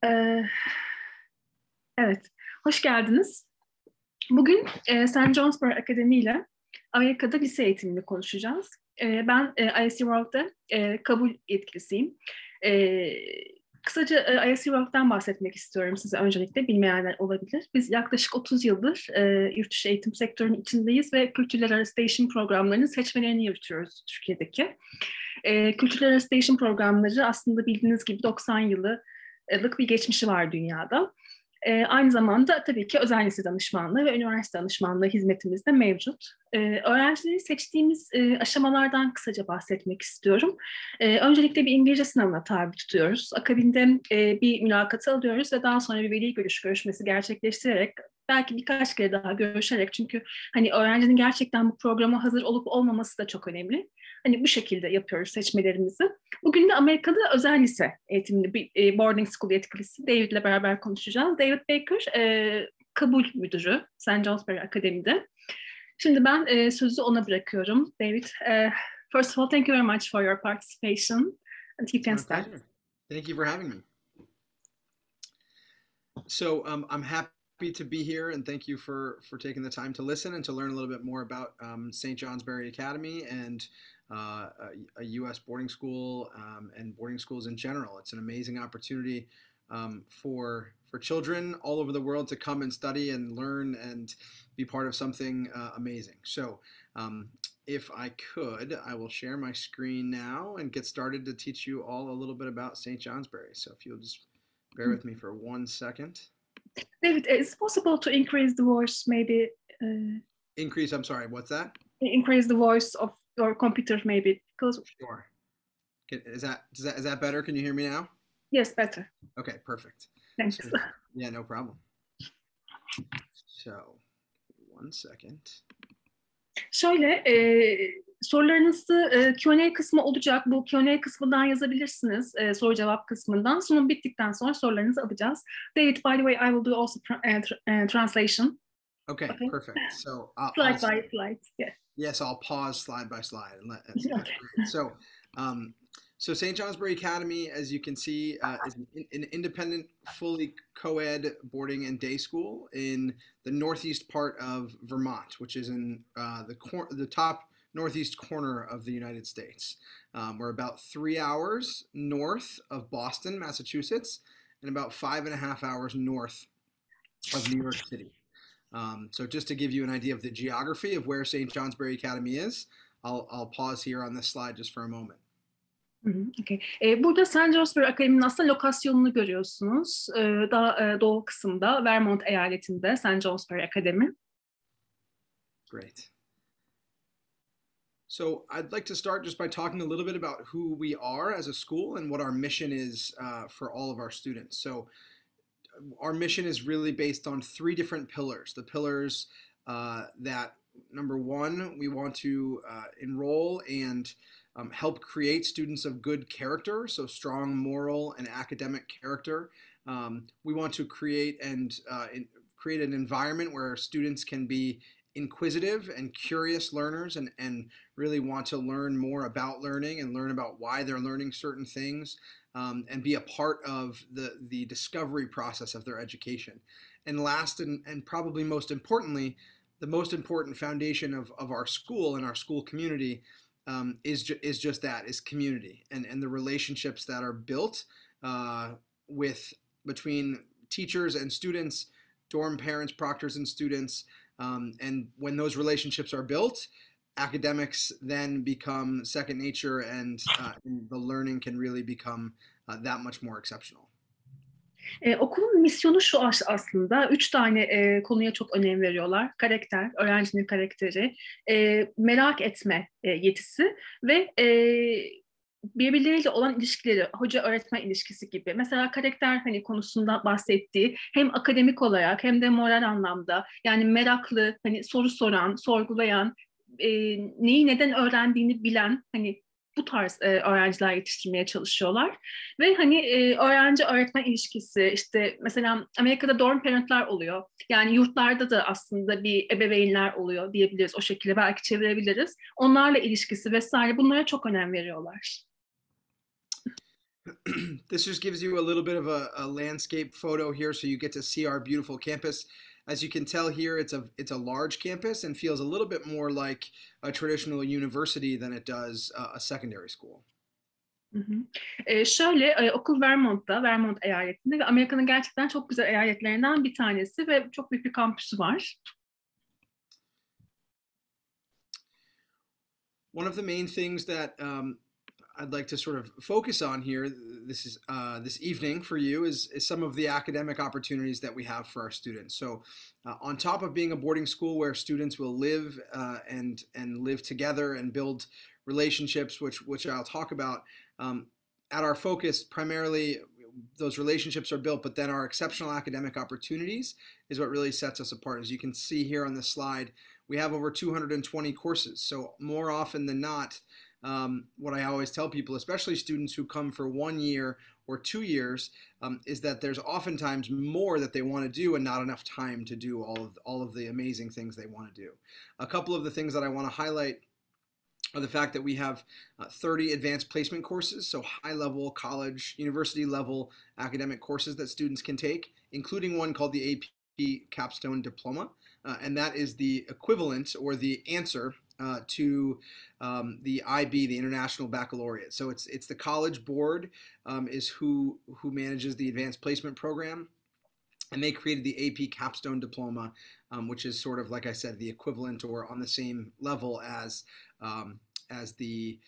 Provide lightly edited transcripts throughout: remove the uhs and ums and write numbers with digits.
Ee, evet, hoş geldiniz. Bugün St. Johnsbury Academy ile Amerika'da lise eğitimini konuşacağız. Ben ISC World'da kabul yetkilisiyim. E, Kısaca ISC World'dan bahsetmek istiyorum size öncelikle, bilmeyenler olabilir. Biz yaklaşık 30 yıldır yurt dışı eğitim sektörünün içindeyiz ve kültürler arası değişim programlarının seçmelerini yürütüyoruz Türkiye'deki. Kültürler arası değişim programları aslında bildiğiniz gibi 90 yıllık bir geçmişi var dünyada. Aynı zamanda tabii ki özel lise danışmanlığı ve üniversite danışmanlığı hizmetimiz de mevcut. Öğrencileri seçtiğimiz aşamalardan kısaca bahsetmek istiyorum. Öncelikle bir İngilizce sınavına tabi tutuyoruz. Akabinde bir mülakatı alıyoruz ve daha sonra bir veli görüşmesi gerçekleştirerek, belki birkaç kere daha görüşerek, çünkü hani öğrencinin gerçekten bu programa hazır olup olmaması da çok önemli. Hani bu şekilde yapıyoruz seçmelerimizi. Bugün de Amerika'da özel lise eğitimli bir boarding school yetkilisi David'le beraber konuşacağız. David Baker, kabul müdürü St. Johnsbury Academy'de. Şimdi ben sözü ona bırakıyorum. David, first of all, thank you very much for your participation. And you can start. Pleasure. Thank you for having me. So I'm happy to be here, and thank you for taking the time to listen and to learn a little bit more about St. Johnsbury Academy and a U.S. boarding school and boarding schools in general. It's an amazing opportunity for children all over the world to come and study and learn and be part of something amazing. So if I could, I will share my screen now and get started to teach you all a little bit about St. Johnsbury. So if you'll just bear with me for 1 second. David, is it possible to increase the voice, maybe? Increase, I'm sorry, what's that? Increase the voice of your computer, maybe, because... Sure. Is that better? Can you hear me now? Yes, better. Okay, perfect. Thanks. So, yeah, no problem. So, 1 second. Şöyle, sorularınızı Q&A kısmı olacak. Bu Q&A kısmından yazabilirsiniz, soru cevap kısmından. Sunum bittikten sonra sorularınızı alacağız. David, by the way, I will do also translation. Okay, perfect. So slide by slide. Yeah. Yes, I'll pause slide by slide. That's Okay. great. So St. Johnsbury Academy, as you can see, is an independent, fully co-ed boarding and day school in the northeast part of Vermont, which is in the top northeast corner of the United States. We're about 3 hours north of Boston, Massachusetts, and about 5.5 hours north of New York City. So just to give you an idea of the geography of where St. Johnsbury Academy is, I'll pause here on this slide just for a moment. Okay. Burada St. Johnsbury Academy'nin aslında lokasyonunu görüyorsunuz. Daha doğu kısımda, Vermont eyaletinde St. Johnsbury Academy. Great. So I'd like to start just by talking a little bit about who we are as a school and what our mission is for all of our students. So our mission is really based on 3 different pillars. The pillars that, number 1, we want to enroll and help create students of good character, so strong moral and academic character. We want to create create an environment where students can be inquisitive and curious learners and really want to learn more about learning and learn about why they're learning certain things, and be a part of the discovery process of their education. And last and probably most importantly, the most important foundation of our school and our school community is just that, is community and the relationships that are built between teachers and students, dorm parents, proctors and students, and when those relationships are built, academics then become second nature, and the learning can really become that much more exceptional. Okulun misyonu şu aslında, 3 tane konuya çok önem veriyorlar. Karakter, öğrencinin karakteri, merak etme yetisi ve birbirleriyle olan ilişkileri, hoca-öğretmen ilişkisi gibi. Mesela karakter hani konusunda bahsettiği, hem akademik olarak hem de moral anlamda, yani meraklı, hani soru soran, sorgulayan, neyi neden öğrendiğini bilen, hani bu tarz öğrenciler yetiştirmeye çalışıyorlar. Ve hani öğrenci-öğretmen ilişkisi, işte mesela Amerika'da dorm parentlar oluyor. Yani yurtlarda da aslında bir ebeveynler oluyor diyebiliriz, o şekilde belki çevirebiliriz. Onlarla ilişkisi vesaire, bunlara çok önem veriyorlar. This just gives you a little bit of a landscape photo here so you get to see our beautiful campus. As you can tell here, it's a large campus and feels a little bit more like a traditional university than it does a secondary school. Hı hı. Okul Vermont'ta, Vermont eyaletinde ve Amerika'nın gerçekten çok güzel eyaletlerinden bir tanesi ve çok büyük bir kampüsü var. One of the main things that I'd like to sort of focus on here this evening for you is some of the academic opportunities that we have for our students. So on top of being a boarding school where students will live and live together and build relationships, which I'll talk about, at our focus primarily those relationships are built, but then our exceptional academic opportunities is what really sets us apart. As you can see here on the slide, we have over 220 courses. So more often than not, what I always tell people, especially students who come for 1 year or 2 years, is that there's oftentimes more that they want to do and not enough time to do all of the amazing things they want to do. A couple of the things that I want to highlight are the fact that we have 30 advanced placement courses, so high-level college, university-level academic courses that students can take, including one called the AP Capstone Diploma, and that is the equivalent or the answer to the IB, the International Baccalaureate. So it's the College Board is who manages the advanced placement program, and they created the AP Capstone Diploma, which is sort of, like I said, the equivalent or on the same level as the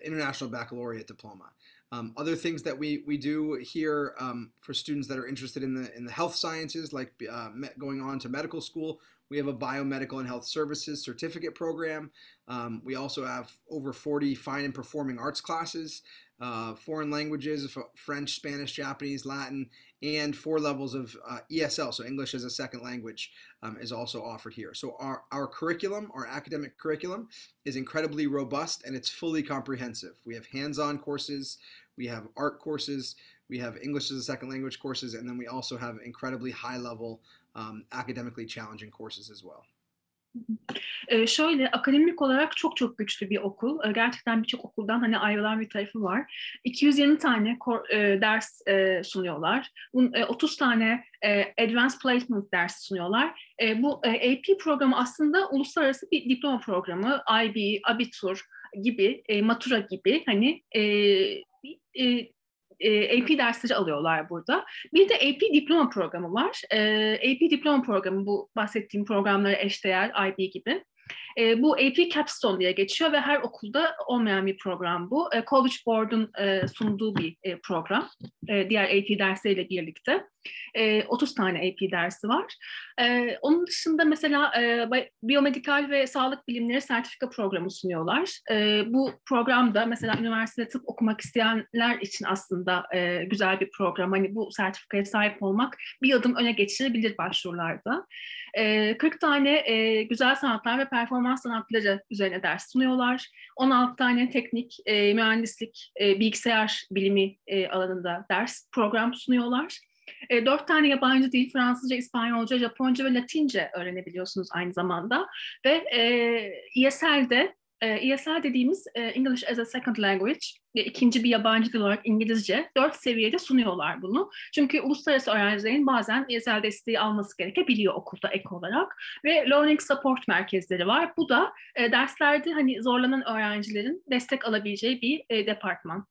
International Baccalaureate Diploma. Other things that we do here for students that are interested in the health sciences, like going on to medical school, we have a biomedical and health services certificate program. We also have over 40 fine and performing arts classes, foreign languages, French, Spanish, Japanese, Latin, and 4 levels of ESL, so English as a second language, is also offered here. So our curriculum, our academic curriculum, is incredibly robust and it's fully comprehensive. We have hands-on courses, we have art courses, we have English as a second language courses, and then we also have incredibly high-level academically challenging courses as well. Akademik olarak çok çok güçlü bir okul. Gerçekten birçok okuldan hani ayrılan bir tarafı var. 220 tane ders sunuyorlar. 30 tane Advanced Placement dersi sunuyorlar. Bu AP programı aslında uluslararası bir diploma programı. IB, Abitur gibi, Matura gibi hani AP dersleri alıyorlar burada. Bir de AP Diploma programı var. AP Diploma programı bu bahsettiğim programlara eşdeğer IB gibi. Bu AP Capstone diye geçiyor ve her okulda olmayan bir program bu. College Board'un sunduğu bir program. Diğer AP dersleriyle birlikte. 30 tane AP dersi var. Onun dışında mesela biyomedikal ve sağlık bilimleri sertifika programı sunuyorlar. Bu programda mesela üniversitede tıp okumak isteyenler için aslında güzel bir program. Hani bu sertifikaya sahip olmak bir adım öne geçirebilir başvurularda. 40 tane güzel sanatlar ve performans sanatları üzerine ders sunuyorlar. 16 tane teknik, mühendislik, bilgisayar bilimi alanında ders program sunuyorlar. 4 tane yabancı dil, Fransızca, İspanyolca, Japonca ve Latince öğrenebiliyorsunuz aynı zamanda. Ve ESL dediğimiz English as a Second Language, ikinci bir yabancı dil olarak İngilizce 4 seviyede sunuyorlar bunu. Çünkü uluslararası öğrencilerin bazen ESL desteği alması gerekebiliyor okulda ek olarak. Ve Learning Support merkezleri var. Bu da derslerde hani zorlanan öğrencilerin destek alabileceği bir departman.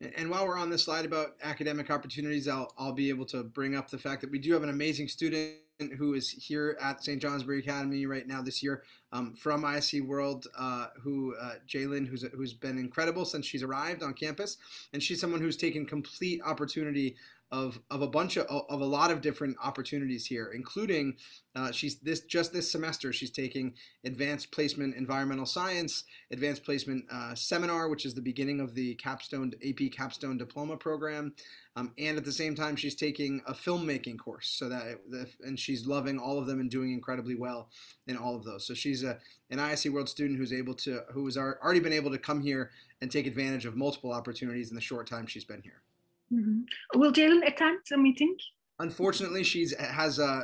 And while we're on this slide about academic opportunities, I'll be able to bring up the fact that we do have an amazing student who is here at St. Johnsbury Academy right now this year from ISC World, Jalen, who's been incredible since she's arrived on campus, and she's someone who's taken complete opportunity of a lot of different opportunities here, including this semester she's taking advanced placement environmental science, advanced placement seminar, which is the beginning of the AP Capstone Diploma program, and at the same time she's taking a filmmaking course. And she's loving all of them and doing incredibly well in all of those. So she's an ISC World student who's already been able to come here and take advantage of multiple opportunities in the short time she's been here. Mm-hmm. Will Jalen attend the meeting? Unfortunately, she's has a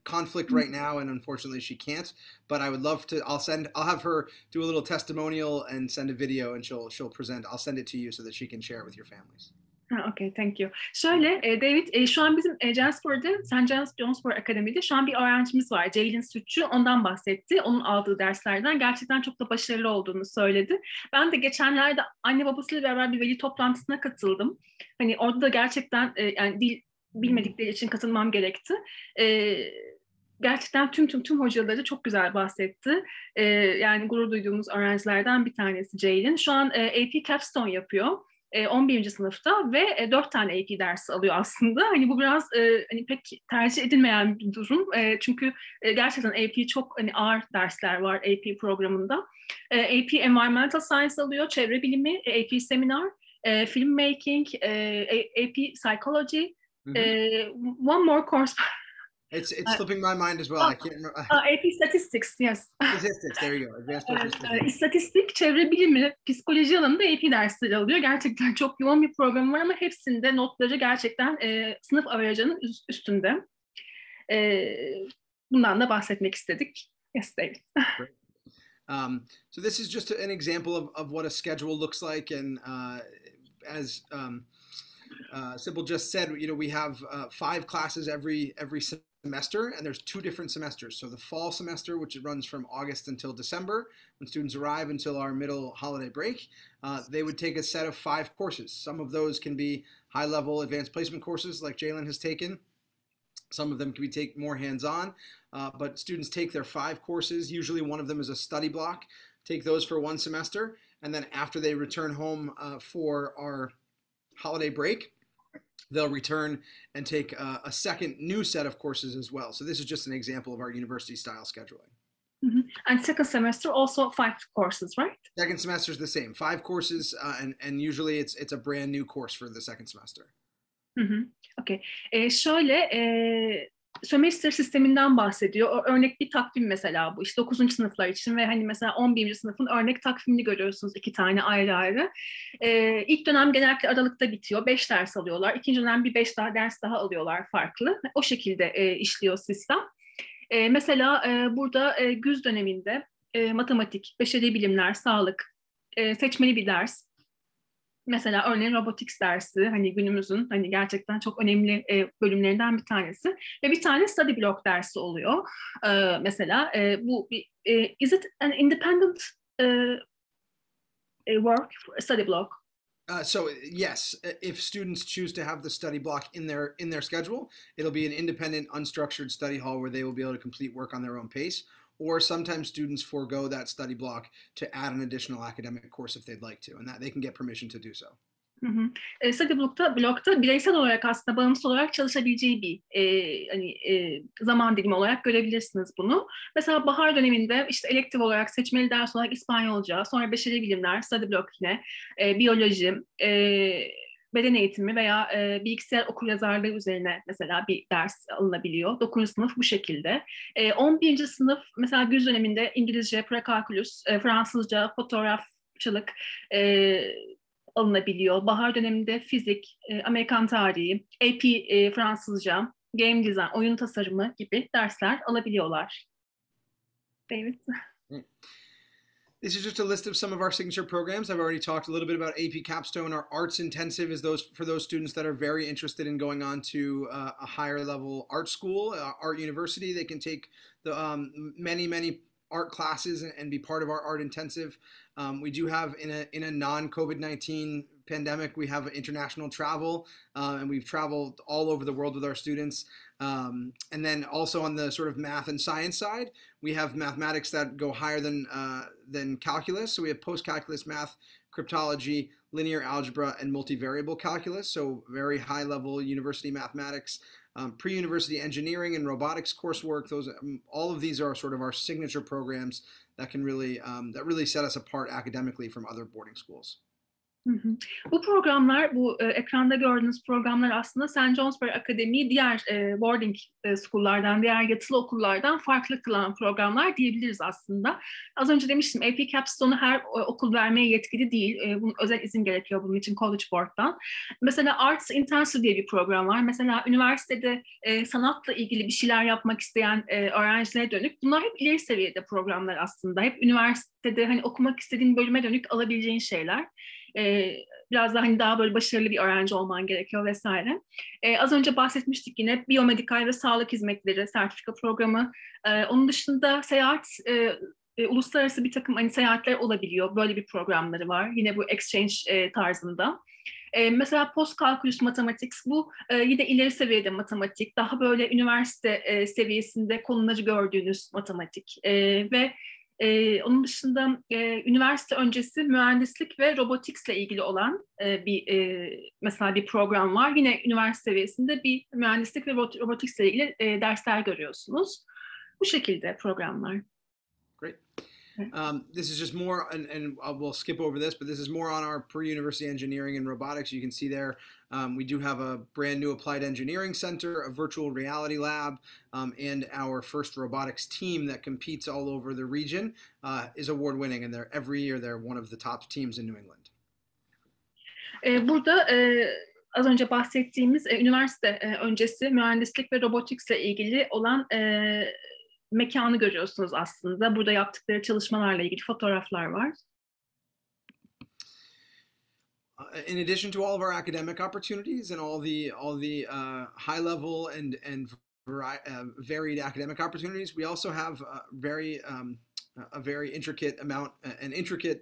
conflict right now, and unfortunately, she can't. But I would love to. I'll have her do a little testimonial and send a video, and she'll present. I'll send it to you so that she can share it with your families. Ha, okay, thank you. Şöyle, David, şu an bizim Johnsbury'de, Johsbury Academy'de şu an bir öğrencimiz var. Ceylin Sütçü, ondan bahsetti. Onun aldığı derslerden gerçekten çok da başarılı olduğunu söyledi. Ben de geçenlerde anne babasıyla beraber bir veli toplantısına katıldım. Hani orada da gerçekten yani dil bilmedikleri için katılmam gerekti. Gerçekten tüm hocaları çok güzel bahsetti. Yani gurur duyduğumuz öğrencilerden bir tanesi Ceylin. Şu an AP Capstone yapıyor. 11. sınıfta ve 4 tane AP dersi alıyor aslında. Hani bu biraz hani pek tercih edilmeyen bir durum. Çünkü gerçekten AP çok hani ağır dersler var AP programında. AP Environmental Science alıyor, çevre bilimi, AP Seminar, Filmmaking, AP Psychology. Mm-hmm. One more course. It's slipping my mind as well. I can't remember. AP Statistics, yes. Statistics, there you go. Advanced Statistics. İstatistik, çevre bilimi, psikoloji alanında AP dersleri alıyor. Gerçekten çok yoğun bir program var ama hepsinde notları gerçekten sınıf averajının üstünde. Bundan da bahsetmek istedik. Yes, David. Great. So this is just an example of what a schedule looks like, and as Sybil just said, we have 5 classes every semester, and there's 2 different semesters. So the fall semester, which runs from August until December, when students arrive until our middle holiday break, they would take a set of 5 courses. Some of those can be high-level advanced placement courses like Jalen has taken. Some of them can be more hands-on, but students take their 5 courses. Usually one of them is a study block. Take those for 1 semester, and then after they return home for our holiday break, they'll return and take a second new set of courses as well. So this is just an example of our university style scheduling. Mm-hmm. And second semester also 5 courses, right? Second semester is the same, 5 courses, and usually it's a brand new course for the second semester. Mm-hmm. Okay. Şöyle sömestr sisteminden bahsediyor. Örnek bir takvim mesela bu. İşte 9. sınıflar için ve hani mesela 11. sınıfın örnek takvimini görüyorsunuz 2 tane ayrı ayrı. İlk dönem genellikle Aralık'ta bitiyor. 5 ders alıyorlar. İkinci dönem bir 5 daha ders daha alıyorlar farklı. O şekilde işliyor sistem. Mesela burada güz döneminde matematik, beşeri bilimler, sağlık, seçmeli bir ders. Mesela örneğin robotics dersi hani günümüzün hani gerçekten çok önemli bölümlerinden bir tanesi ve bir tane study block dersi oluyor. Mesela bu is it an independent work study block? So yes, if students choose to have the study block in their schedule, it'll be an independent, unstructured study hall where they will be able to complete work on their own pace. Or sometimes students forego that study block to add an additional academic course if they'd like to, and that they can get permission to do so. Hı hı. Study blokta bireysel olarak aslında bağımsız olarak çalışabileceği bir zaman dilimi olarak görebilirsiniz bunu. Mesela bahar döneminde işte elektif olarak seçmeli ders olarak İspanyolca, sonra beşeri bilimler, study block yine, biyoloji, beden eğitimi veya bilgisayar okuryazarlığı üzerine mesela bir ders alınabiliyor. 9. sınıf bu şekilde. 11. sınıf mesela güz döneminde İngilizce, prekalkülüs, Fransızca, fotoğrafçılık alınabiliyor. Bahar döneminde fizik, Amerikan tarihi, AP Fransızca, game design, oyun tasarımı gibi dersler alabiliyorlar. David. This is just a list of some of our signature programs. I've already talked a little bit about AP Capstone. Our arts intensive is for those students that are very interested in going on to a higher level art school, art university. They can take the many art classes and be part of our art intensive. We do have in a non-COVID-19 pandemic, we have international travel, and we've traveled all over the world with our students. And then also on the sort of math and science side, we have mathematics that go higher than calculus. So we have post-calculus math, cryptology, linear algebra, and multivariable calculus. So very high level university mathematics. Pre-university engineering and robotics coursework. All of these are sort of our signature programs that can really set us apart academically from other boarding schools. Hı hı. Bu programlar, bu ekranda gördüğünüz programlar aslında St. Johnsbury Academy'yi diğer boarding school'lardan, diğer yatılı okullardan farklı kılan programlar diyebiliriz aslında. Az önce demiştim, AP Capstone'u her okul vermeye yetkili değil. Bunun özel izin gerekiyor bunun için College Board'dan. Mesela Arts Intensive diye bir program var. Mesela üniversitede sanatla ilgili bir şeyler yapmak isteyen öğrencilere dönük. Bunlar hep ileri seviyede programlar aslında. Hep üniversitede hani okumak istediğin bölüme dönük alabileceğin şeyler. Biraz daha hani daha böyle başarılı bir öğrenci olman gerekiyor vesaire. Az önce bahsetmiştik yine biyomedikal ve sağlık hizmetleri sertifika programı. Onun dışında seyahat, uluslararası bir takım hani seyahatler olabiliyor. Böyle bir programları var. Yine bu exchange tarzında. Mesela post calculus mathematics bu yine ileri seviyede matematik, daha böyle üniversite seviyesinde konuları gördüğünüz matematik ve onun dışında üniversite öncesi mühendislik ve robotiksle ilgili olan mesela bir program var. Yine üniversite seviyesinde bir mühendislik ve robotiksle ilgili dersler görüyorsunuz. Bu şekilde programlar. Great. This is just more, and we'll skip over this, but this is more on our pre-university engineering and robotics. You can see there, we do have a brand new applied engineering center, a virtual reality lab, and our first robotics team that competes all over the region is award-winning, and every year they're one of the top teams in New England. Burada az önce bahsettiğimiz üniversite öncesi mühendislik ve robotiksle ilgili olan mekanı görüyorsunuz aslında. Burada yaptıkları çalışmalarla ilgili fotoğraflar var. In addition to all of our academic opportunities and all the high level and varied academic opportunities, we also have a very intricate amount and intricate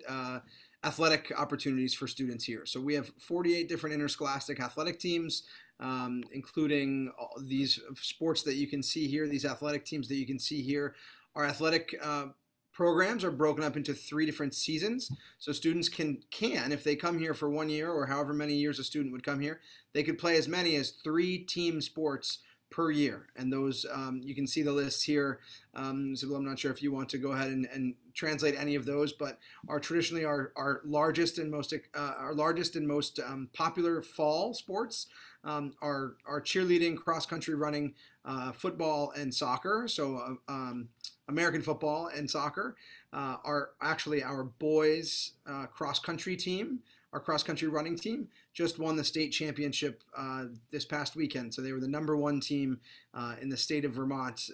athletic opportunities for students here. So we have 48 different interscholastic athletic teams, including these sports that you can see here, these athletic teams that you can see here. Our athletic programs are broken up into 3 different seasons. So students can, if they come here for 1 year or however many years a student would come here, they could play as many as 3 team sports per year. And those, you can see the list here. So I'm not sure if you want to go ahead and translate any of those, but traditionally our largest and most popular fall sports are cheerleading, cross country running, football, and soccer. So American football and soccer are actually our boys cross country team. Our cross country running team just won the state championship this past weekend. So they were the #1 team in the state of Vermont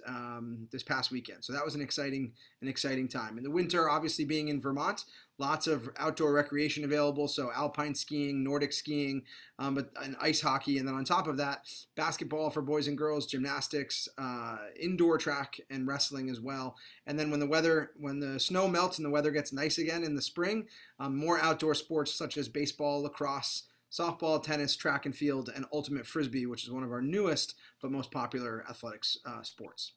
this past weekend. So that was an exciting time. In the winter, obviously being in Vermont, lots of outdoor recreation available. So alpine skiing, Nordic skiing, and ice hockey. And then on top of that, basketball for boys and girls, gymnastics, indoor track, and wrestling as well. And then when the snow melts and the weather gets nice again in the spring, more outdoor sports such as baseball, lacrosse, softball, tennis, track and field, and ultimate frisbee, which is one of our newest but most popular athletics sports.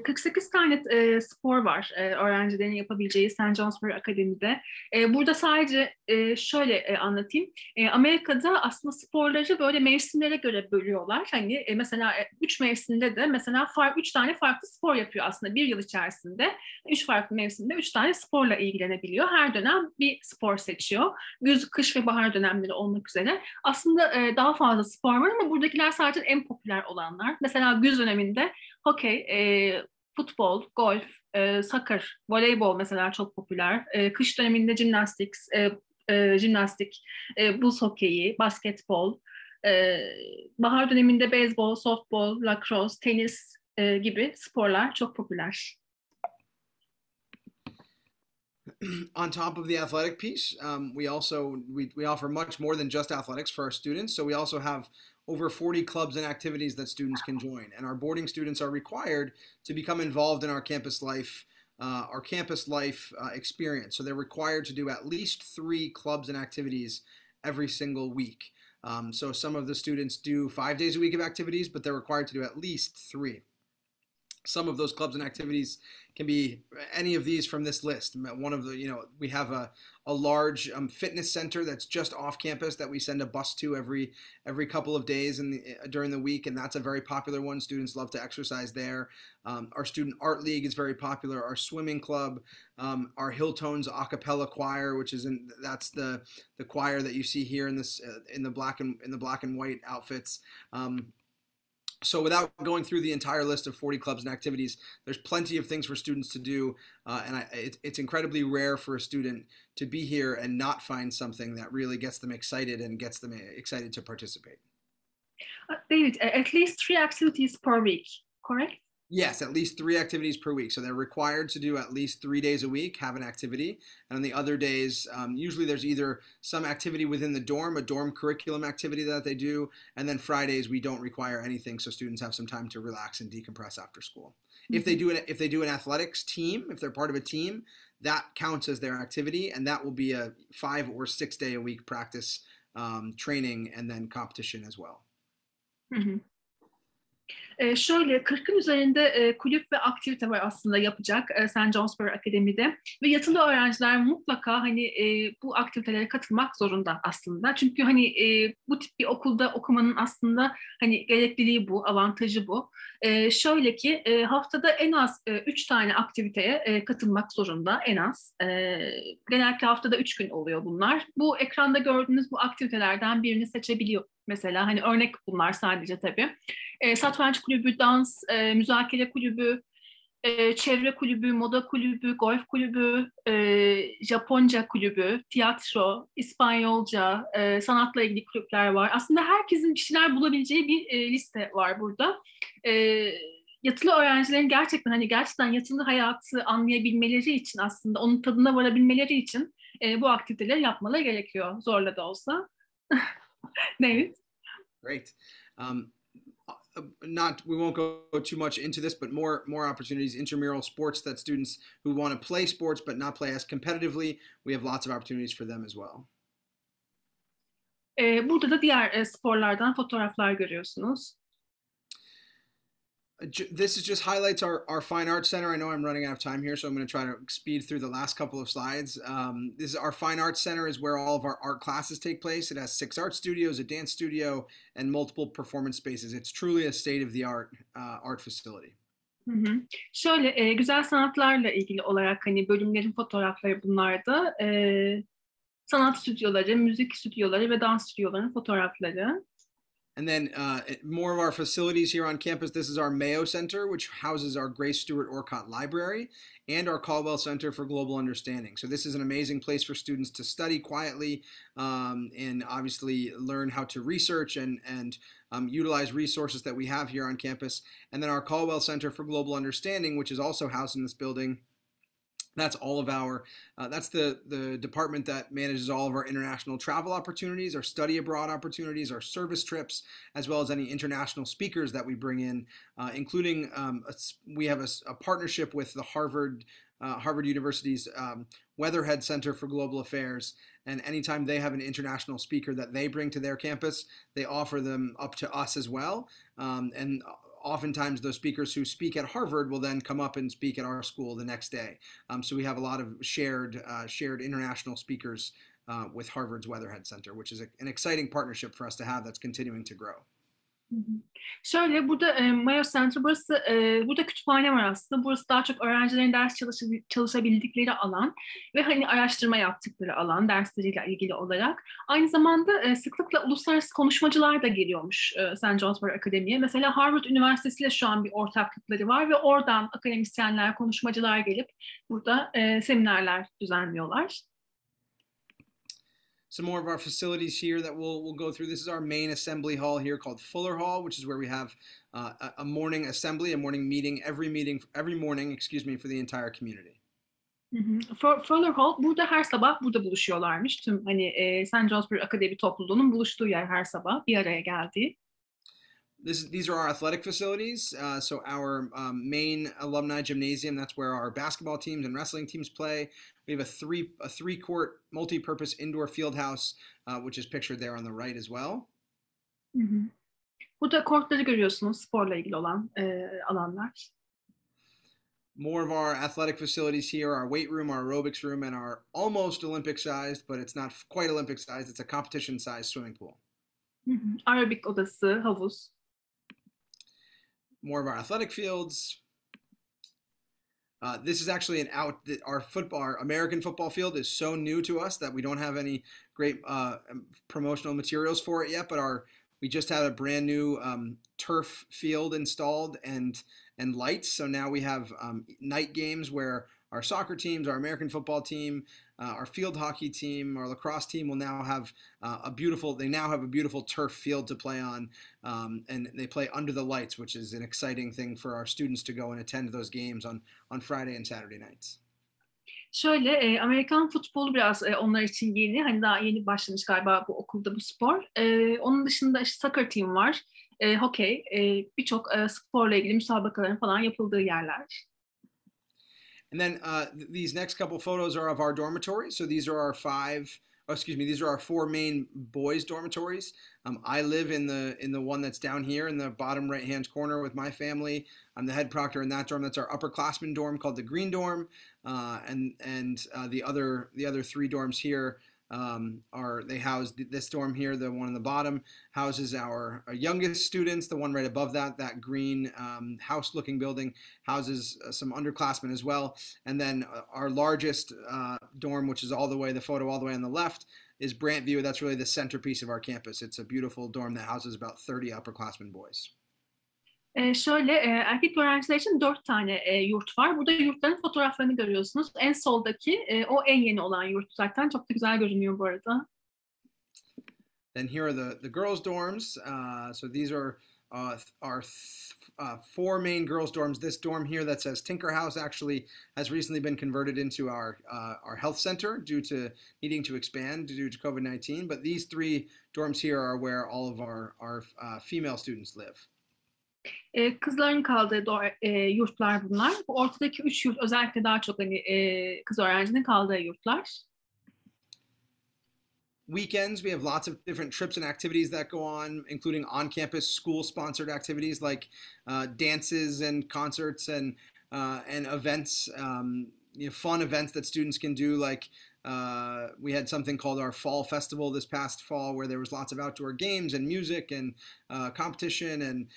48 tane spor var öğrencilerin yapabileceği St. Johnsbury Akademi'de. Burada sadece şöyle anlatayım. Amerika'da aslında sporları böyle mevsimlere göre bölüyorlar. Hani mesela 3 mevsimde de mesela 3 tane farklı spor yapıyor aslında bir yıl içerisinde. 3 farklı mevsimde 3 tane sporla ilgilenebiliyor. Her dönem bir spor seçiyor. Güz, kış ve bahar dönemleri olmak üzere. Aslında daha fazla spor var ama buradakiler sadece en popüler olanlar. Mesela güz döneminde hokey, futbol, golf, soccer, voleybol mesela çok popüler. Kış döneminde jimnastik, buz hokeyi, basketbol. Bahar döneminde beyzbol, softbol, lacrosse, tenis gibi sporlar çok popüler. On top of the athletic piece, we offer much more than just athletics for our students. So we also have over 40 clubs and activities that students can join. And our boarding students are required to become involved in our campus life experience. So they're required to do at least 3 clubs and activities every single week. So some of the students do 5 days a week of activities, but they're required to do at least 3. Some of those clubs and activities can be any of these from this list. One of the, we have a large fitness center that's just off campus that we send a bus to every couple of days during the week, and that's a very popular one. Students love to exercise there. Our student art league is very popular. Our swimming club, our Hilltones a cappella choir, which is that's the choir that you see here in this in the black and white outfits. So without going through the entire list of 40 clubs and activities, there's plenty of things for students to do, and it's incredibly rare for a student to be here and not find something that really gets them excited and gets them excited to participate. David, at least 3 activities per week, correct? Yes, at least 3 activities per week. So they're required to do at least 3 days a week, have an activity. And on the other days, usually there's either some activity within the dorm, a dorm curriculum activity that they do. And then Fridays, we don't require anything. So students have some time to relax and decompress after school. Mm-hmm. If they do an athletics team, if they're part of a team, that counts as their activity. And that will be a 5 or 6 day a week practice, training, and then competition as well. Mm-hmm. Şöyle 40'ın üzerinde kulüp ve aktivite var aslında yapacak St. Johsbury Academy'de ve yatılı öğrenciler mutlaka hani bu aktivitelere katılmak zorunda aslında. Çünkü hani bu tip bir okulda okumanın aslında hani gerekliliği bu, avantajı bu. Şöyle ki haftada en az 3 tane aktiviteye katılmak zorunda en az. Genellikle haftada 3 gün oluyor bunlar. Bu ekranda gördüğünüz bu aktivitelerden birini seçebiliyor. Mesela hani örnek bunlar sadece tabii. Satranç kulübü, dans, müzakere kulübü, çevre kulübü, moda kulübü, golf kulübü, Japonca kulübü, tiyatro, İspanyolca, sanatla ilgili kulüpler var. Aslında herkesin bir şeyler bulabileceği bir liste var burada. Yatılı öğrencilerin gerçekten yatılı hayatı anlayabilmeleri için aslında onun tadına varabilmeleri için bu aktiviteleri yapmaları gerekiyor zorla da olsa. David? Great. We won't go too much into this, but more opportunities, intramural sports that students who want to play sports but not play as competitively, we have lots of opportunities for them as well. Burada da diğer sporlardan fotoğraflar görüyorsunuz. This just highlights our Fine Arts Center. I know I'm running out of time here, so I'm going to try to speed through the last couple of slides. This is our Fine Arts Center is where all of our art classes take place. It has 6 art studios, a dance studio, and multiple performance spaces. It's truly a state-of-the-art art facility. Hı hı. Şöyle güzel sanatlarla ilgili olarak hani bölümlerin fotoğrafları bunlarda. Sanat stüdyoları, müzik stüdyoları ve dans stüdyolarının fotoğrafları. And then more of our facilities here on campus. This is our Mayo Center, which houses our Grace Stewart Orcott Library and our Caldwell Center for Global Understanding. So this is an amazing place for students to study quietly and obviously learn how to research and utilize resources that we have here on campus. And then our Caldwell Center for Global Understanding, which is also housed in this building. That's all of our, that's the department that manages all of our international travel opportunities, our study abroad opportunities, our service trips, as well as any international speakers that we bring in, including, we have a partnership with the Harvard University's Weatherhead Center for Global Affairs. And anytime they have an international speaker that they bring to their campus, they offer them up to us as well. And oftentimes those speakers who speak at Harvard will then come up and speak at our school the next day. So we have a lot of shared international speakers with Harvard's Weatherhead Center, which is an exciting partnership for us to have that's continuing to grow. Şöyle burada Mayo Center, burada kütüphane var aslında. Burası daha çok öğrencilerin ders çalışabildikleri alan ve hani araştırma yaptıkları alan dersleriyle ilgili olarak. Aynı zamanda sıklıkla uluslararası konuşmacılar da geliyormuş St. Johsbury Academy'ye. Mesela Harvard Üniversitesi ile şu an bir ortaklıkları var ve oradan akademisyenler, konuşmacılar gelip burada seminerler düzenliyorlar. Some more of our facilities here that we'll go through. This is our main assembly hall here called Fuller Hall, which is where we have a morning assembly, a morning meeting every morning, for the entire community. Fuller Hall, burada her sabah burada buluşuyorlarmış. Tüm hani St. Johsbury Akademi topluluğunun buluştuğu yer her sabah bir araya geldiği. These are our athletic facilities. So our main alumni gymnasium, that's where our basketball teams and wrestling teams play. We have a three-court multi-purpose indoor field house, which is pictured there on the right as well. Burada kortları görüyorsunuz, sporla ilgili olan alanlar. More of our athletic facilities here, our weight room, our aerobics room, and our almost Olympic sized, but it's not quite Olympic sized, it's a competition sized swimming pool. Hı hı. Aerobik odası, havuz. More of our athletic fields. This is actually our American football field is so new to us that we don't have any great promotional materials for it yet, but we just had a brand new turf field installed and lights. So now we have night games where our soccer teams, our American football team, our field hockey team, our lacrosse team will now have they now have a beautiful turf field to play on, and they play under the lights, which is an exciting thing for our students to go and attend those games on Friday and Saturday nights. Şöyle Amerikan futbolu biraz onlar için yeni. Hani daha yeni başlamış galiba bu okulda bu spor. Onun dışında işte soccer team var. Hokey, birçok sporla ilgili müsabakaların falan yapıldığı yerler. And then these next couple photos are of our dormitories. So these are these are our four main boys' dormitories. I live in the one that's down here in the bottom right-hand corner with my family. I'm the head proctor in that dorm. That's our upperclassmen dorm called the Green Dorm, and the other three dorms here they house this dorm here. The one in the bottom houses our youngest students. The one right above that green house-looking building houses some underclassmen as well. And then our largest dorm, which is the photo all the way on the left, is Brant View. That's really the centerpiece of our campus. It's a beautiful dorm that houses about 30 upperclassmen boys. Şöyle erkek öğrenciler için 4 tane yurt var. Burada yurtların fotoğraflarını görüyorsunuz. En soldaki o en yeni olan yurt zaten. Çok da güzel görünüyor bu arada. Then here are the girls' dorms. So these are our four main girls' dorms. This dorm here that says Tinker House actually has recently been converted into our health center due to needing to expand due to COVID-19. But these three dorms here are where all of our female students live. Kızların kaldığı yurtlar bunlar. Bu ortadaki 3 yurt özellikle daha çok hani kız öğrencinin kaldığı yurtlar. Weekends, we have lots of different trips and activities that go on, including on-campus school-sponsored activities like dances and concerts and events, fun events that students can do. Like we had something called our Fall Festival this past fall, where there was lots of outdoor games and music and competition and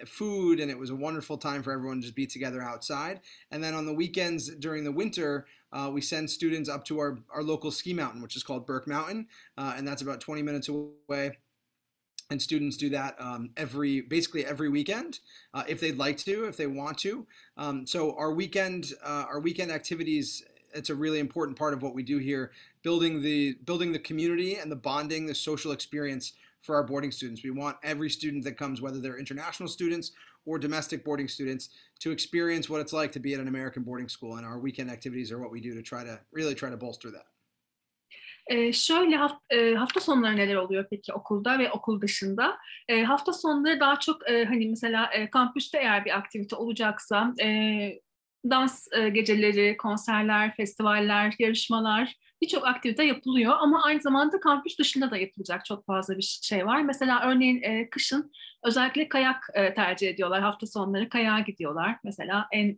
food, and it was a wonderful time for everyone to just be together outside. And then on the weekends during the winter, we send students up to our local ski mountain, which is called Burke Mountain, and that's about 20 minutes away. And students do that basically every weekend, if they'd like to, if they want to. So our weekend activities, it's a really important part of what we do here, building the community and the bonding, the social experience for our boarding students. We want every student that comes, whether they're international students or domestic boarding students, to experience what it's like to be at an American boarding school. And our weekend activities are what we do to try to bolster that. Şöyle hafta sonları neler oluyor peki okulda ve okul dışında? Hafta sonları daha çok hani mesela kampüste eğer bir aktivite olacaksa dans geceleri, konserler, festivaller, yarışmalar birçok aktivite yapılıyor ama aynı zamanda kampüs dışında da yapılacak çok fazla bir şey var. Mesela örneğin kışın özellikle kayak tercih ediyorlar. Hafta sonları kayağa gidiyorlar. Mesela en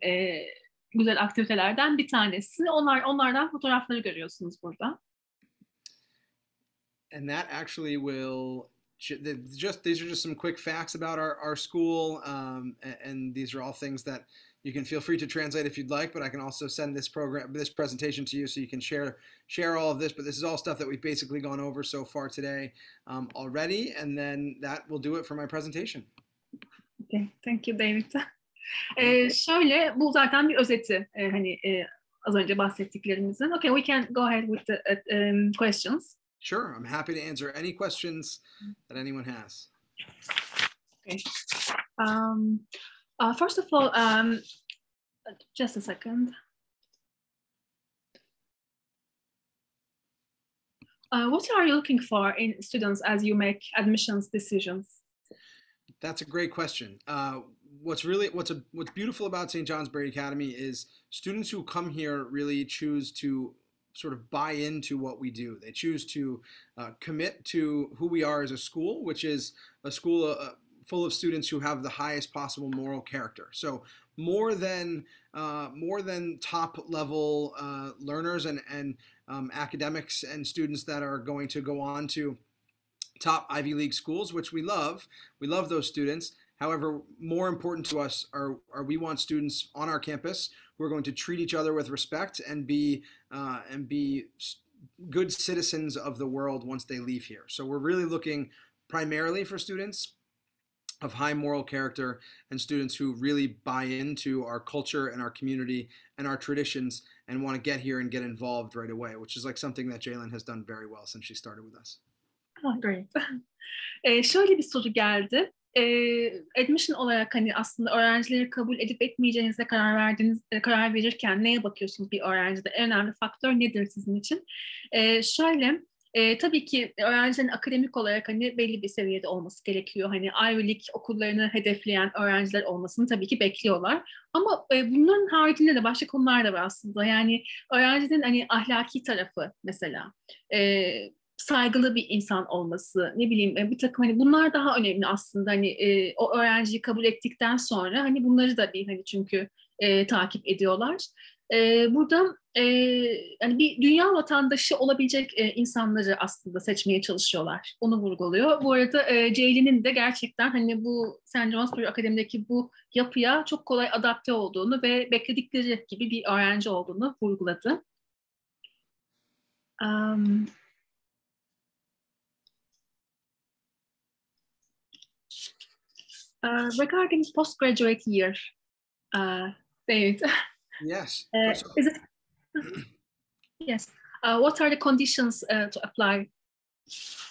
güzel aktivitelerden bir tanesi. Onlardan fotoğrafları görüyorsunuz burada. And that actually these are just some quick facts about our school, and these are all things that you can feel free to translate if you'd like, but I can also send this presentation to you so you can share all of this. But this is all stuff that we've basically gone over so far today already, and then that will do it for my presentation. Okay, thank you, David. Şöyle, bu zaten bir özeti hani az önce bahsettiklerimizin. Okay, we can go ahead with the questions. Sure, I'm happy to answer any questions that anyone has. Okay. First of all, just a second. What are you looking for in students as you make admissions decisions? That's a great question. What's beautiful about St. Johnsbury Academy is students who come here really choose to sort of buy into what we do. They choose to commit to who we are as a school, which is a school full of students who have the highest possible moral character. So more than top level learners and academics and students that are going to go on to top Ivy League schools, which we love. We love those students. However, more important to us are we want students on our campus who are going to treat each other with respect and be good citizens of the world once they leave here. So we're really looking primarily for students of high moral character and students who really buy into our culture and our community and our traditions and want to get here and get involved right away, which is like something that Jalen has done very well since she started with us. Oh, great. Şöyle bir soru geldi. Admission olarak hani aslında öğrencileri kabul edip etmeyeceğinize karar verirken neye bakıyorsunuz bir öğrencide? En önemli faktör nedir sizin için? Şöyle tabii ki öğrencilerin akademik olarak hani belli bir seviyede olması gerekiyor. Hani Ivy League okullarını hedefleyen öğrenciler olmasını tabii ki bekliyorlar. Ama bunların haricinde de başka konular da var aslında. Yani öğrencinin hani ahlaki tarafı mesela. Saygılı bir insan olması, ne bileyim bir takım hani bunlar daha önemli aslında hani o öğrenciyi kabul ettikten sonra hani bunları da bir hani çünkü takip ediyorlar. Burada yani bir dünya vatandaşı olabilecek insanları aslında seçmeye çalışıyorlar. Onu vurguluyor. Bu arada Ceylin'in de gerçekten hani bu St. Johnsbury Akademi'deki bu yapıya çok kolay adapte olduğunu ve bekledikleri gibi bir öğrenci olduğunu vurguladı. Regarding postgraduate year, David. Yes. Is it? Yes. What are the conditions to apply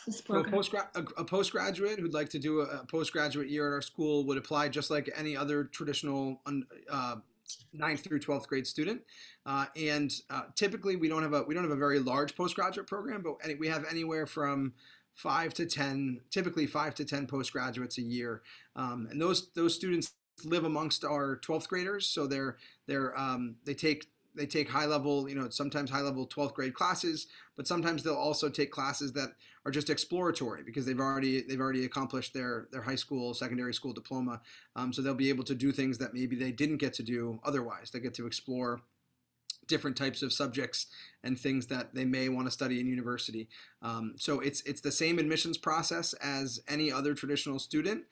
this program? So a postgraduate who'd like to do a postgraduate year at our school would apply just like any other traditional 9th through 12th grade student, and typically we don't have a very large postgraduate program, but we have anywhere from 5 to 10, typically 5 to 10 postgraduates a year, and those students live amongst our 12th graders, so they take high level, sometimes high level 12th grade classes, but sometimes they'll also take classes that are just exploratory because they've already accomplished their high school, secondary school diploma, so they'll be able to do things that maybe they didn't get to do otherwise. They get to explore different types of subjects and things that they may want to study in university. So it's the same admissions process as any other traditional student,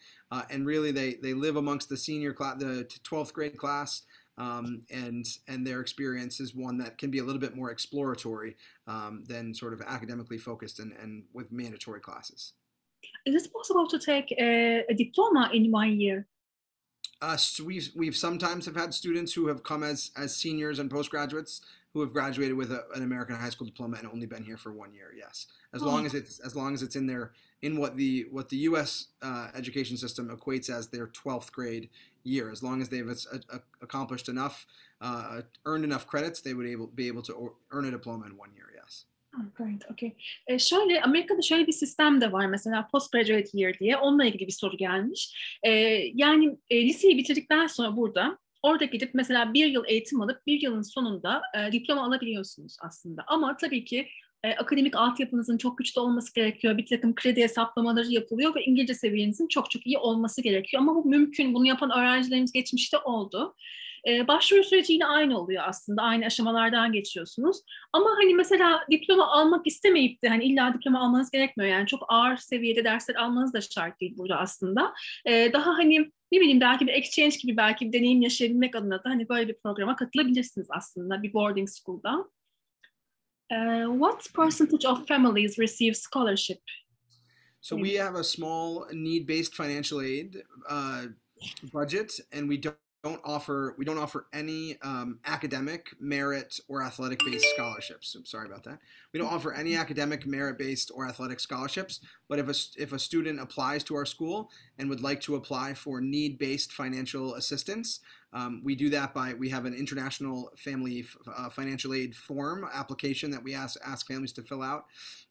and really they live amongst the senior class, the 12th grade class, and their experience is one that can be a little bit more exploratory than sort of academically focused and with mandatory classes. Is it possible to take a diploma in 1 year? So we've sometimes have had students who have come as seniors and postgraduates who have graduated with an American high school diploma and only been here for 1 year. Yes, as long as it's in what the U.S. Education system equates as their 12th grade year. As long as they've accomplished enough, earned enough credits, they would be able to earn a diploma in 1 year. Yes. Oh, great, okay. Şöyle Amerika'da şöyle bir sistem de var mesela postgraduate year diye. Onunla ilgili bir soru gelmiş. Yani liseyi bitirdikten sonra orada gidip mesela 1 yıl eğitim alıp 1 yılın sonunda diploma alabiliyorsunuz aslında. Ama tabii ki akademik altyapınızın çok güçlü olması gerekiyor. Bir takım kredi hesaplamaları yapılıyor ve İngilizce seviyenizin çok çok iyi olması gerekiyor. Ama bu mümkün. Bunu yapan öğrencilerimiz geçmişte oldu. Başvuru süreci yine aynı oluyor aslında. Aynı aşamalardan geçiyorsunuz. Ama hani mesela diploma almak istemeyip de hani illa diploma almanız gerekmiyor. Yani çok ağır seviyede dersler almanız da şart değil burada aslında. Daha hani ne bileyim belki bir exchange gibi belki bir deneyim yaşayabilmek adına da hani böyle bir programa katılabilirsiniz aslında bir boarding school'da. What percentage of families receive scholarship? So we have a small need-based financial aid budget, and we don't offer any academic, merit, or athletic-based scholarships. I'm sorry about that. We don't offer any academic, merit-based, or athletic scholarships. But if a student applies to our school and would like to apply for need-based financial assistance, we do that we have an international family financial aid form application that we ask families to fill out.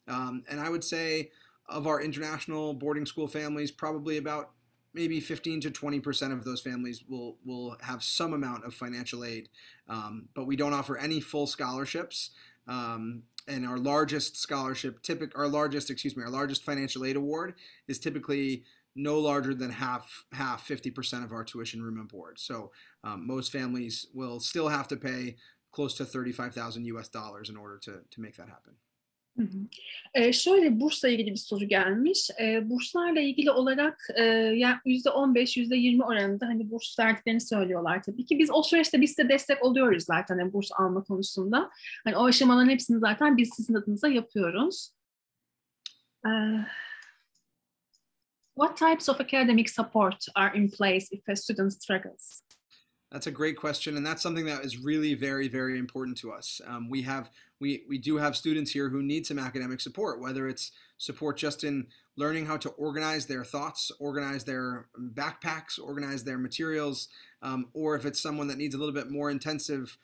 And I would say of our international boarding school families, probably about maybe 15 to 20% of those families will have some amount of financial aid, but we don't offer any full scholarships. And our largest financial aid award is typically no larger than half 50% of our tuition, room and board. So most families will still have to pay close to 35,000 US dollars in order to make that happen. Hı hı. Şöyle bursla ilgili bir soru gelmiş. Burslarla ilgili olarak yani %15, %20 oranında hani burs verdiklerini söylüyorlar tabii ki. Biz o süreçte biz de destek oluyoruz zaten hani burs alma konusunda. Hani o aşamaların hepsini zaten biz sizin adınıza yapıyoruz. What types of academic support are in place if a student struggles? That's a great question, and that's something that is really very, very important to us. We do have students here who need some academic support, whether it's support just in learning how to organize their thoughts, organize their backpacks, organize their materials, or if it's someone that needs a little bit more intensive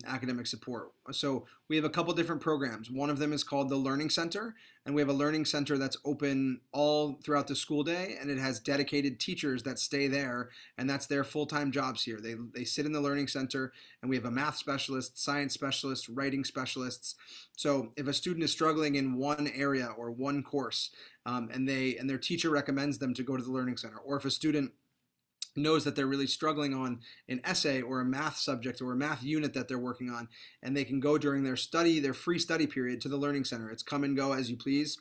academic support. So we have a couple different programs. One of them is called the Learning Center, and we have a learning center that's open all throughout the school day, and it has dedicated teachers that stay there, and that's their full-time jobs here. They sit in the learning center, and we have a math specialist, science specialist, writing specialists. So if a student is struggling in one area or one course, and their teacher recommends them to go to the learning center, or if a student knows that they're really struggling on an essay or a math subject or a math unit that they're working on, and they can go during their free study period to the learning center. It's come and go as you please.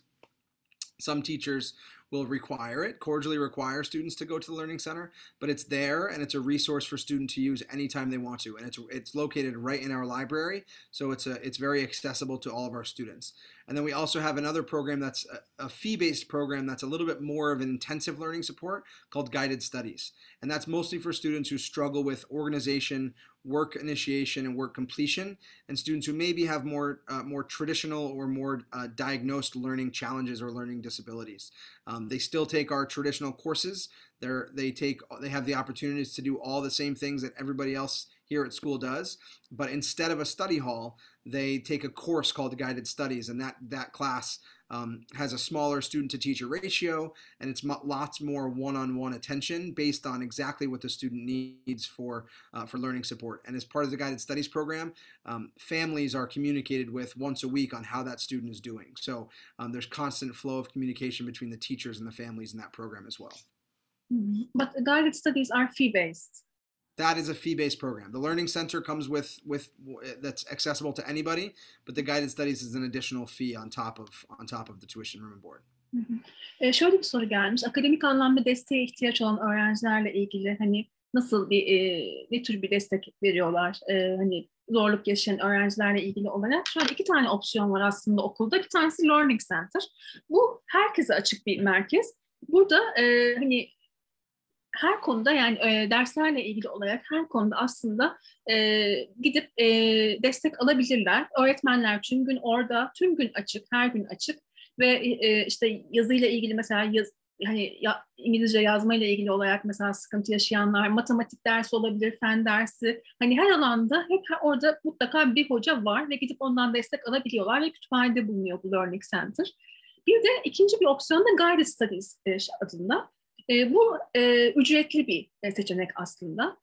Some teachers will require it, cordially require students to go to the Learning Center, but it's there and it's a resource for students to use anytime they want to. And it's located right in our library, so it's very accessible to all of our students. And then we also have another program that's a fee-based program that's a little bit more of an intensive learning support called Guided Studies. And that's mostly for students who struggle with organization, work initiation, and work completion, and students who maybe have more traditional or more diagnosed learning challenges or learning disabilities. They still take our traditional courses. They have the opportunities to do all the same things that everybody else here at school does, but instead of a study hall, they take a course called Guided Studies, and that class has a smaller student-to-teacher ratio, and it's lots more one-on-one attention based on exactly what the student needs for learning support. And as part of the Guided Studies program, families are communicated with once a week on how that student is doing. So there's constant flow of communication between the teachers and the families in that program as well. But the Guided Studies are fee-based. That is a fee-based program. The Learning Center comes with that's accessible to anybody, but the Guided Studies is an additional fee on top of the tuition, room and board. Şöyle bir soru gelmiş. Akademik anlamda desteğe ihtiyaç olan öğrencilerle ilgili hani nasıl ne tür bir destek veriyorlar? Hani zorluk yaşayan öğrencilerle ilgili olarak şöyle 2 tane opsiyon var aslında okulda. Bir tanesi Learning Center. Bu herkese açık bir merkez. Burada hani her konuda yani derslerle ilgili olarak her konuda aslında gidip destek alabilirler. Öğretmenler tüm gün orada, tüm gün açık, her gün açık ve işte yazıyla ilgili mesela İngilizce yazmayla ilgili olarak mesela sıkıntı yaşayanlar, matematik dersi olabilir, fen dersi, hani her alanda hep orada mutlaka bir hoca var ve gidip ondan destek alabiliyorlar ve kütüphanede bulunuyor bu Learning Center. Bir de ikinci bir opsiyon da Guided Studies adında. Bu ücretli bir seçenek aslında.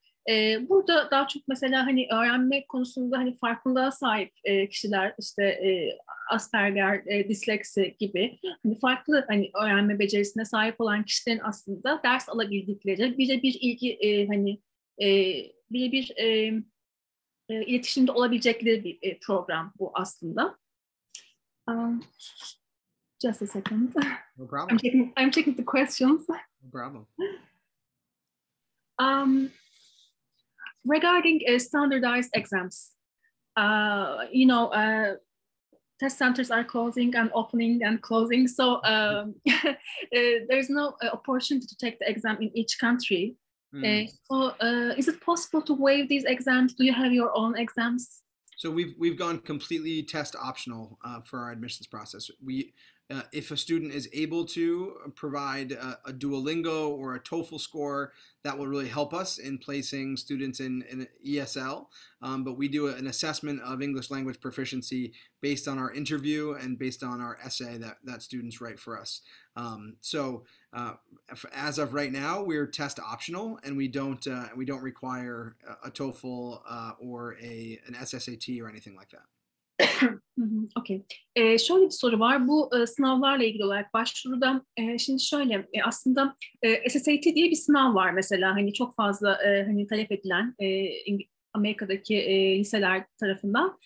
Burada daha çok mesela hani öğrenme konusunda hani farklılığa sahip kişiler işte Asperger, disleksi gibi hani farklı hani öğrenme becerisine sahip olan kişilerin aslında ders alabildikleri birebir ilgi birebir iletişimde olabilecekleri bir program bu aslında. Just a second. No problem. I'm checking the questions. No problem. Regarding standardized exams, test centers are closing and opening and closing, so there's no opportunity to take the exam in each country. So, is it possible to waive these exams? Do you have your own exams? So we've gone completely test optional for our admissions process. If a student is able to provide a Duolingo or a TOEFL score, that will really help us in placing students in ESL. But we do an assessment of English language proficiency based on our interview and based on our essay that students write for us. So as of right now, we're test optional, and we don't require a TOEFL or an SSAT or anything like that. Okay. Şöyle bir soru var. Bu sınavlarla ilgili olarak başvuruda şimdi şöyle aslında SSAT diye bir sınav var mesela hani çok fazla hani talep edilen Amerika'daki liseler tarafından.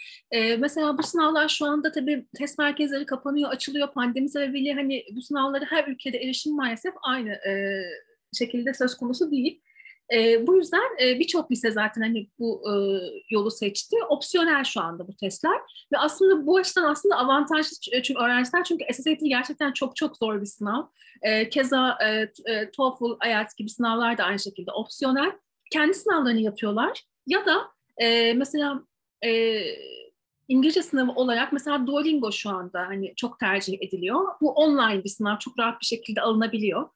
Mesela bu sınavlar şu anda tabii test merkezleri kapanıyor, açılıyor. Pandemi sebebiyle hani bu sınavlara her ülkede erişim maalesef aynı şekilde söz konusu değil. Bu yüzden birçok lise zaten hani bu yolu seçti. Opsiyonel şu anda bu testler. Ve aslında bu açıdan aslında avantajlı çünkü öğrenciler çünkü SSAT gerçekten çok çok zor bir sınav. Keza TOEFL, IELTS gibi sınavlar da aynı şekilde opsiyonel. Kendi sınavlarını yapıyorlar. Ya da mesela İngilizce sınavı olarak mesela Duolingo şu anda hani çok tercih ediliyor. Bu online bir sınav, çok rahat bir şekilde alınabiliyor.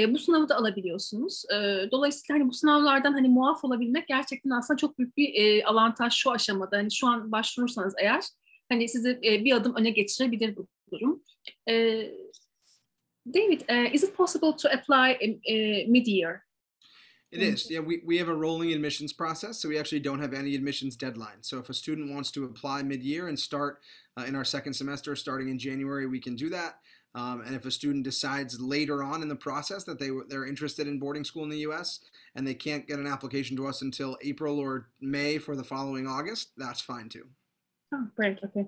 Bu sınavı da alabiliyorsunuz. Dolayısıyla hani bu sınavlardan hani muaf olabilmek gerçekten aslında çok büyük bir avantaj şu aşamada. Hani şu an başvurursanız eğer hani sizi bir adım öne geçirebilir bu durum. E, David, is it possible to apply mid-year? It is. Yeah, we have a rolling admissions process, so we actually don't have any admissions deadline. So if a student wants to apply mid-year and start in our second semester starting in January, we can do that. And if a student decides later on in the process that they're interested in boarding school in the U.S. and they can't get an application to us until April or May for the following August, that's fine too. Great, okay.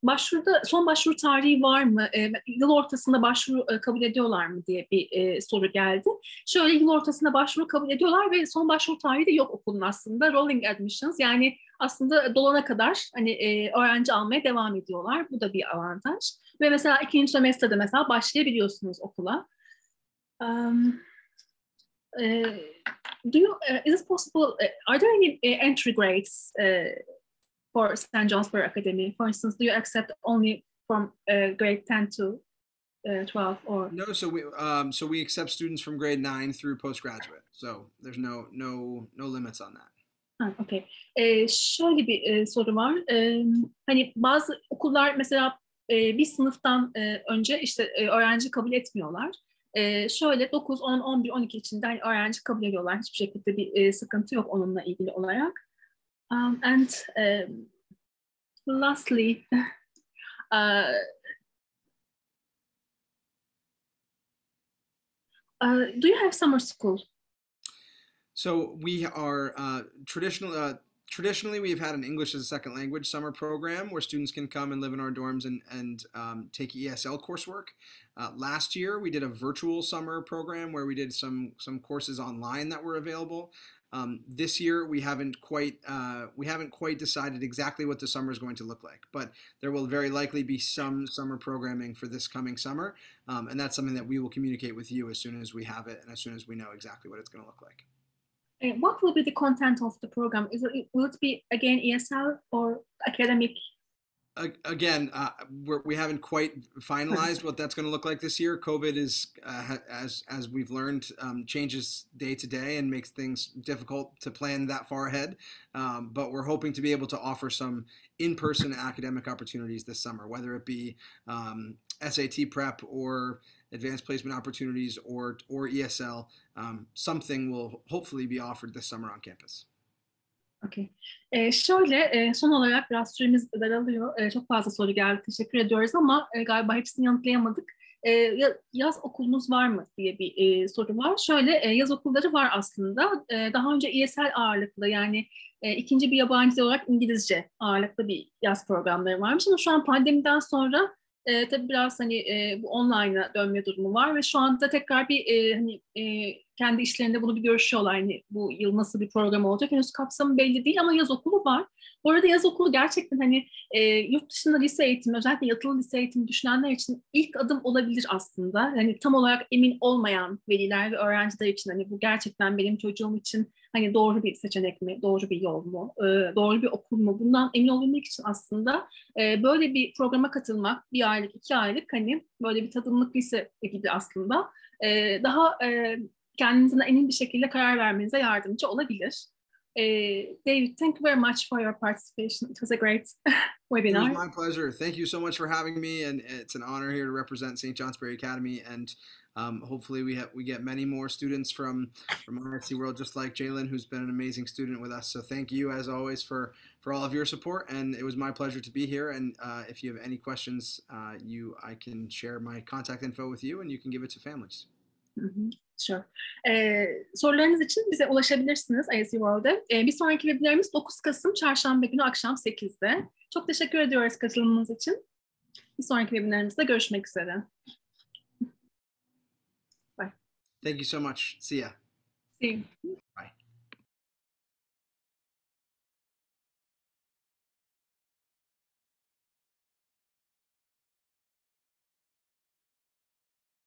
Başvuruda son başvuru tarihi var mı? Yıl ortasında başvuru kabul ediyorlar mı diye bir soru geldi. Şöyle yıl ortasında başvuru kabul ediyorlar ve son başvuru tarihi de yok okulun aslında. Rolling admissions yani aslında dolana kadar hani öğrenci almaya devam ediyorlar. Bu da bir avantaj. Ve mesela ikinci sömestrede mesela başlayabiliyorsunuz okula. Is it possible? Are there any entry grades? For Johsbury Academy, for instance, do you accept only from grade 10 to 12 or? No, so we accept students from grade 9 through postgraduate. So there's no limits on that. Okay. Şöyle bir soru var. Hani bazı okullar mesela bir sınıftan önce işte öğrenci kabul etmiyorlar. Şöyle 9, 10, 11, 12 içinde hani öğrenci kabul ediyorlar. Hiçbir şekilde bir sıkıntı yok onunla ilgili olarak. And lastly, do you have summer school? So we are traditionally we've had an English as a second language summer program where students can come and live in our dorms and take ESL coursework. Last year we did a virtual summer program where we did some courses online that were available. This year we haven't quite decided exactly what the summer is going to look like, but there will very likely be some summer programming for this coming summer, and that's something that we will communicate with you as soon as we have it and as soon as we know exactly what it's going to look like. What will be the content of the program? Will it be again ESL or academic? Again, we haven't quite finalized what that's going to look like this year. COVID is, as we've learned, changes day to day and makes things difficult to plan that far ahead. But we're hoping to be able to offer some in-person academic opportunities this summer, whether it be SAT prep or advanced placement opportunities or ESL. Something will hopefully be offered this summer on campus. Okay. Şöyle son olarak biraz süremiz daralıyor. Çok fazla soru geldi. Teşekkür ediyoruz ama galiba hepsini yanıtlayamadık. Yaz okulunuz var mı diye bir soru var. Şöyle yaz okulları var aslında. Daha önce ESL ağırlıklı yani ikinci bir yabancı dil olarak İngilizce ağırlıklı bir yaz programları varmış ama şu an pandemiden sonra tabii biraz hani bu online'a dönme durumu var ve şu anda tekrar bir hani kendi işlerinde bunu bir görüşüyorlar. Hani bu yıl nasıl bir program olacak henüz kapsamı belli değil ama yaz okulu var. Bu arada yaz okulu gerçekten hani yurt dışında lise eğitimi özellikle yatılı lise eğitimi düşünenler için ilk adım olabilir aslında. Hani tam olarak emin olmayan veliler ve öğrenciler için hani bu gerçekten benim çocuğum için hani doğru bir seçenek mi, doğru bir yol mu, doğru bir okul mu bundan emin olabilmek için aslında böyle bir programa katılmak bir aylık, 2 aylık hani böyle bir tadımlık lise gibi aslında daha kendinizden emin bir şekilde karar vermenize yardımcı olabilir. David, thank you very much for your participation. It was a great webinar. It was my pleasure. Thank you so much for having me, and it's an honor here to represent St. Johnsbury Academy. And Hopefully we get many more students from ISC World, just like Jalen, who's been an amazing student with us. So thank you as always for all of your support, and it was my pleasure to be here. And if you have any questions, I can share my contact info with you, and you can give it to families. Sure. Sorularınız için bize ulaşabilirsiniz ISC World'da. Bir sonraki webinarımız 9 Kasım Çarşamba günü akşam 8'de. Çok teşekkür ediyoruz katılımınız için. Bir sonraki webinarımızda görüşmek üzere. Bye. Thank you so much. See ya. See you.